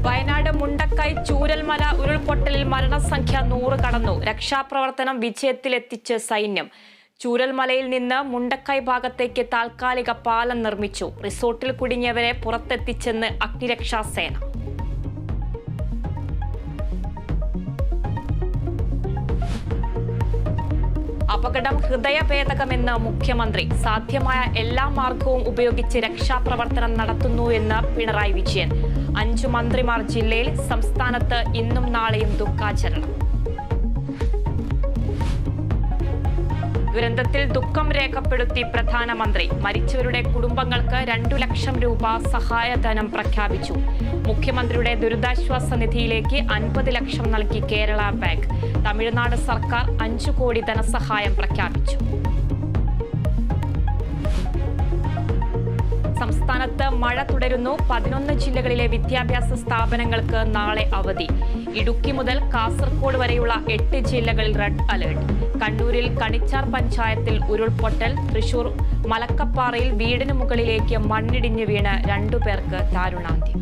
വയനാട് മുണ്ടക്കൈ ചൂരൽമല ഉരുൾപൊട്ടലിൽ മരണസംഖ്യ 100 കടന്നു. രക്ഷാപ്രവർത്തനം വിജയത്തിലെത്തിച്ച് സൈന്യം. ചൂരൽമലയിൽ നിന്ന് മുണ്ടക്കൈ ഭാഗത്തേക്ക് താൽക്കാലിക പാലം നിർമ്മിച്ചു. റിസോർട്ടിൽ കുടുങ്ങിയവരെ പുറത്തെത്തിച്ചെന്ന് അഗ്നിരക്ഷാസേന. അപകടം ഹൃദയഭേദകമെന്ന് മുഖ്യമന്ത്രി. സാധ്യമായ എല്ലാ മാർഗവും ഉപയോഗിച്ച് രക്ഷാപ്രവർത്തനം നടത്തുന്നു എന്ന് പിണറായി വിജയൻ. 5 മന്ത്രിമാർ ജില്ലയിൽ. സംസ്ഥാനത്ത് ഇന്നും നാളെയും ദുഃഖാചരണം. ദുരന്തത്തിൽ ദുഃഖം രേഖപ്പെടുത്തി പ്രധാനമന്ത്രി. മരിച്ചവരുടെ കുടുംബങ്ങൾക്ക് 2 ലക്ഷം രൂപ സഹായധനം പ്രഖ്യാപിച്ചു. മുഖ്യമന്ത്രിയുടെ ദുരിതാശ്വാസ നിധിയിലേക്ക് 50 ലക്ഷം നൽകി കേരള ബാങ്ക്. തമിഴ്നാട് സർക്കാർ 5 കോടി ധനസഹായം പ്രഖ്യാപിച്ചു. സംസ്ഥാനത്ത് മഴ തുടരുന്നു. 11 ജില്ലകളിലെ വിദ്യാഭ്യാസ സ്ഥാപനങ്ങൾക്ക് നാളെ അവധി. ഇടുക്കി മുതൽ കാസർഗോഡ് വരെയുള്ള 8 ജില്ലകളിൽ റെഡ് അലേർട്ട്. കണ്ണൂരിൽ കണിച്ചാർ പഞ്ചായത്തിൽ ഉരുൾപൊട്ടൽ. തൃശൂർ മലക്കപ്പാറയിൽ വീടിന് മുകളിലേക്ക് മണ്ണിടിഞ്ഞ് വീണ് 2 പേർക്ക് ദാരുണാന്ത്യം.